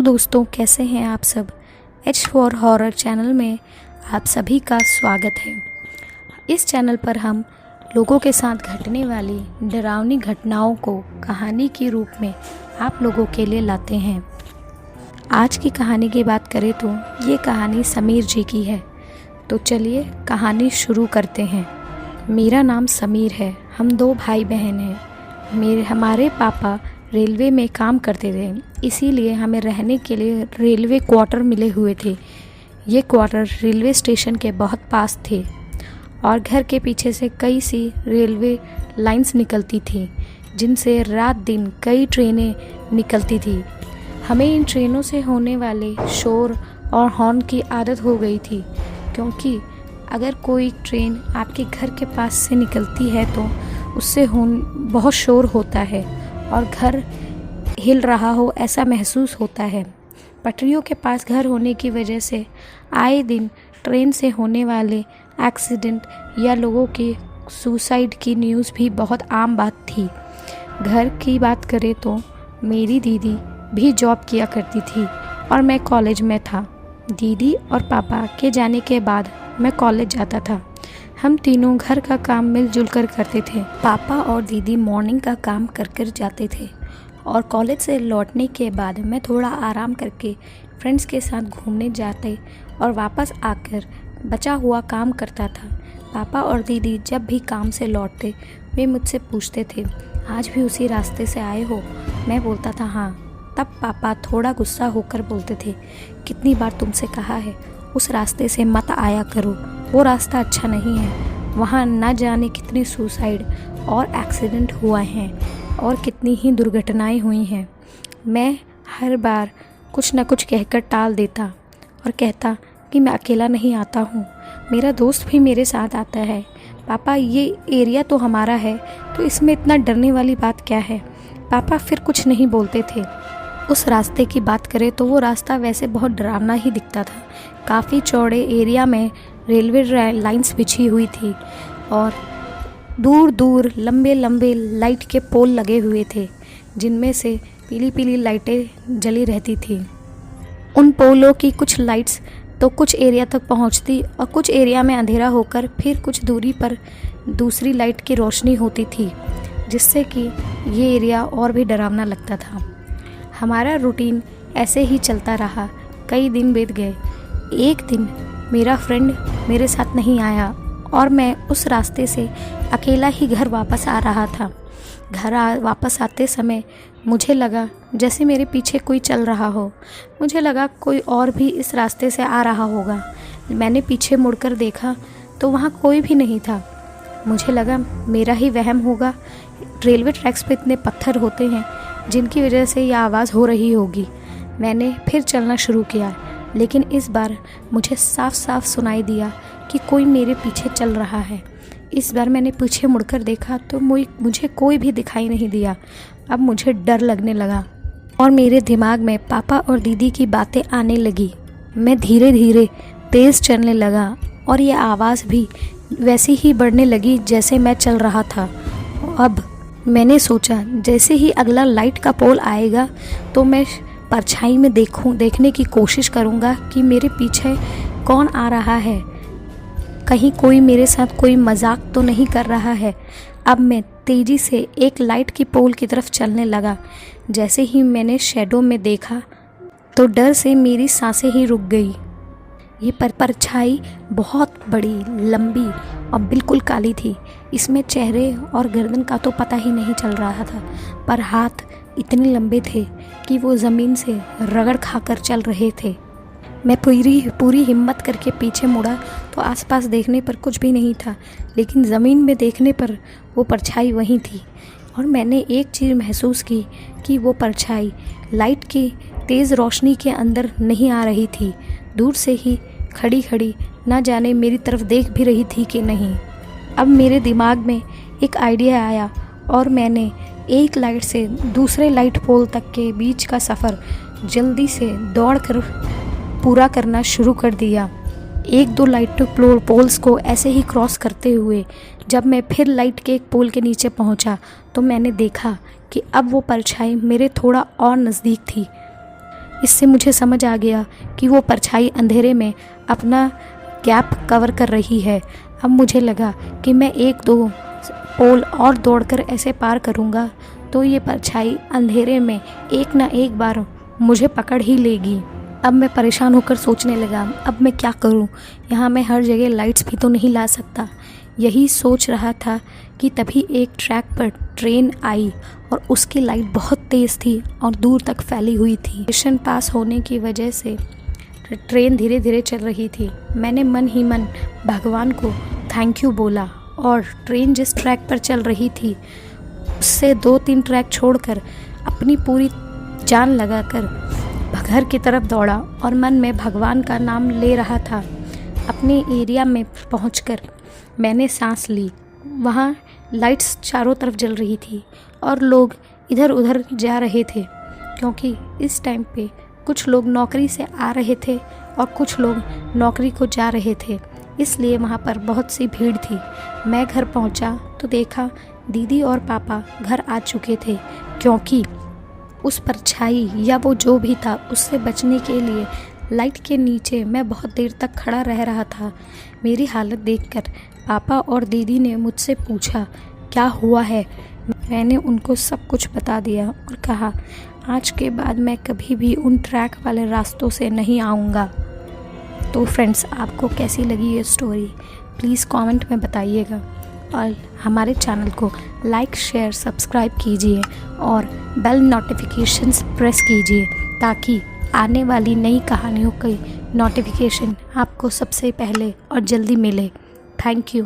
दोस्तों, कैसे हैं आप सब। एच फॉर हॉरर चैनल में आप सभी का स्वागत है। इस चैनल पर हम लोगों के साथ घटने वाली डरावनी घटनाओं को कहानी के रूप में आप लोगों के लिए लाते हैं। आज की कहानी की बात करें तो ये कहानी समीर जी की है। तो चलिए कहानी शुरू करते हैं। मेरा नाम समीर है। हम 2 भाई बहन हैं। हमारे पापा रेलवे में काम करते थे, इसीलिए हमें रहने के लिए रेलवे क्वार्टर मिले हुए थे। ये क्वार्टर रेलवे स्टेशन के बहुत पास थे और घर के पीछे से कई सी रेलवे लाइंस निकलती थी, जिनसे रात दिन कई ट्रेनें निकलती थी। हमें इन ट्रेनों से होने वाले शोर और हॉर्न की आदत हो गई थी, क्योंकि अगर कोई ट्रेन आपके घर के पास से निकलती है तो उससे बहुत शोर होता है और घर हिल रहा हो ऐसा महसूस होता है। पटरियों के पास घर होने की वजह से आए दिन ट्रेन से होने वाले एक्सीडेंट या लोगों के सुसाइड की न्यूज़ भी बहुत आम बात थी। घर की बात करें तो मेरी दीदी भी जॉब किया करती थी और मैं कॉलेज में था। दीदी और पापा के जाने के बाद मैं कॉलेज जाता था। हम तीनों घर का काम मिलजुल कर करते थे। पापा और दीदी मॉर्निंग का काम कर जाते थे और कॉलेज से लौटने के बाद मैं थोड़ा आराम करके फ्रेंड्स के साथ घूमने जाते और वापस आकर बचा हुआ काम करता था। पापा और दीदी जब भी काम से लौटते वे मुझसे पूछते थे, आज भी उसी रास्ते से आए हो? मैं बोलता था हाँ। तब पापा थोड़ा गुस्सा होकर बोलते थे, कितनी बार तुमसे कहा है उस रास्ते से मत आया करो, वो रास्ता अच्छा नहीं है। वहाँ न जाने कितनी सुसाइड और एक्सीडेंट हुआ हैं और कितनी ही दुर्घटनाएं हुई हैं। मैं हर बार कुछ न कुछ कहकर टाल देता और कहता कि मैं अकेला नहीं आता हूँ, मेरा दोस्त भी मेरे साथ आता है। पापा, ये एरिया तो हमारा है, तो इसमें इतना डरने वाली बात क्या है? पापा फिर कुछ नहीं बोलते थे। उस रास्ते की बात करें तो वो रास्ता वैसे बहुत डरावना ही दिखता था। काफ़ी चौड़े एरिया में रेलवे लाइंस बिछी हुई थी और दूर दूर लंबे लंबे लाइट के पोल लगे हुए थे, जिनमें से पीली पीली लाइटें जली रहती थी। उन पोलों की कुछ लाइट्स तो कुछ एरिया तक पहुंचती और कुछ एरिया में अंधेरा होकर फिर कुछ दूरी पर दूसरी लाइट की रोशनी होती थी, जिससे कि ये एरिया और भी डरावना लगता था। हमारा रूटीन ऐसे ही चलता रहा। कई दिन बीत गए। एक दिन मेरा फ्रेंड मेरे साथ नहीं आया और मैं उस रास्ते से अकेला ही घर वापस आ रहा था। वापस आते समय मुझे लगा जैसे मेरे पीछे कोई चल रहा हो। मुझे लगा कोई और भी इस रास्ते से आ रहा होगा। मैंने पीछे मुड़कर देखा तो वहाँ कोई भी नहीं था। मुझे लगा मेरा ही वहम होगा। रेलवे ट्रैक्स पे इतने पत्थर होते हैं जिनकी वजह से यह आवाज़ हो रही होगी। मैंने फिर चलना शुरू किया, लेकिन इस बार मुझे साफ साफ सुनाई दिया कि कोई मेरे पीछे चल रहा है। इस बार मैंने पीछे मुड़कर देखा तो मुझे कोई भी दिखाई नहीं दिया। अब मुझे डर लगने लगा और मेरे दिमाग में पापा और दीदी की बातें आने लगी। मैं धीरे धीरे तेज़ चलने लगा और ये आवाज़ भी वैसी ही बढ़ने लगी जैसे मैं चल रहा था। अब मैंने सोचा जैसे ही अगला लाइट का पोल आएगा तो मैं परछाई में देखने की कोशिश करूँगा कि मेरे पीछे कौन आ रहा है, कहीं कोई मेरे साथ कोई मजाक तो नहीं कर रहा है। अब मैं तेज़ी से एक लाइट की पोल की तरफ चलने लगा। जैसे ही मैंने शैडो में देखा तो डर से मेरी सांसें ही रुक गई। ये परछाई बहुत बड़ी, लंबी और बिल्कुल काली थी। इसमें चेहरे और गर्दन का तो पता ही नहीं चल रहा था, पर हाथ इतने लंबे थे कि वो ज़मीन से रगड़ खाकर चल रहे थे। मैं पूरी हिम्मत करके पीछे मुड़ा तो आसपास देखने पर कुछ भी नहीं था, लेकिन ज़मीन में देखने पर वो परछाई वहीं थी। और मैंने एक चीज़ महसूस की कि वो परछाई लाइट की तेज़ रोशनी के अंदर नहीं आ रही थी, दूर से ही खड़ी खड़ी ना जाने मेरी तरफ देख भी रही थी कि नहीं। अब मेरे दिमाग में एक आइडिया आया और मैंने एक लाइट से दूसरे लाइट पोल तक के बीच का सफ़र जल्दी से दौड़कर पूरा करना शुरू कर दिया। 1-2 लाइट पोल्स को ऐसे ही क्रॉस करते हुए जब मैं फिर लाइट के एक पोल के नीचे पहुंचा तो मैंने देखा कि अब वो परछाई मेरे थोड़ा और नज़दीक थी। इससे मुझे समझ आ गया कि वो परछाई अंधेरे में अपना गैप कवर कर रही है। अब मुझे लगा कि मैं 1-2 पोल और दौड़कर ऐसे पार करूँगा तो ये परछाई अंधेरे में एक ना एक बार मुझे पकड़ ही लेगी। अब मैं परेशान होकर सोचने लगा, अब मैं क्या करूं? यहाँ मैं हर जगह लाइट्स भी तो नहीं ला सकता। यही सोच रहा था कि तभी एक ट्रैक पर ट्रेन आई और उसकी लाइट बहुत तेज़ थी और दूर तक फैली हुई थी। स्टेशन पास होने की वजह से ट्रेन धीरे धीरे चल रही थी। मैंने मन ही मन भगवान को थैंक यू बोला और ट्रेन जिस ट्रैक पर चल रही थी उससे 2-3 ट्रैक छोड़कर अपनी पूरी जान लगाकर घर की तरफ दौड़ा और मन में भगवान का नाम ले रहा था। अपने एरिया में पहुंचकर मैंने सांस ली। वहाँ लाइट्स चारों तरफ जल रही थी और लोग इधर उधर जा रहे थे, क्योंकि इस टाइम पे कुछ लोग नौकरी से आ रहे थे और कुछ लोग नौकरी को जा रहे थे, इसलिए वहाँ पर बहुत सी भीड़ थी। मैं घर पहुँचा तो देखा दीदी और पापा घर आ चुके थे, क्योंकि उस परछाई या वो जो भी था उससे बचने के लिए लाइट के नीचे मैं बहुत देर तक खड़ा रह रहा था। मेरी हालत देखकर पापा और दीदी ने मुझसे पूछा क्या हुआ है। मैंने उनको सब कुछ बता दिया और कहा आज के बाद मैं कभी भी उन ट्रैक वाले रास्तों से नहीं आऊँगा। तो फ्रेंड्स, आपको कैसी लगी ये स्टोरी प्लीज़ कमेंट में बताइएगा और हमारे चैनल को लाइक शेयर सब्सक्राइब कीजिए और बेल नोटिफिकेशंस प्रेस कीजिए ताकि आने वाली नई कहानियों की नोटिफिकेशन आपको सबसे पहले और जल्दी मिले। Thank you.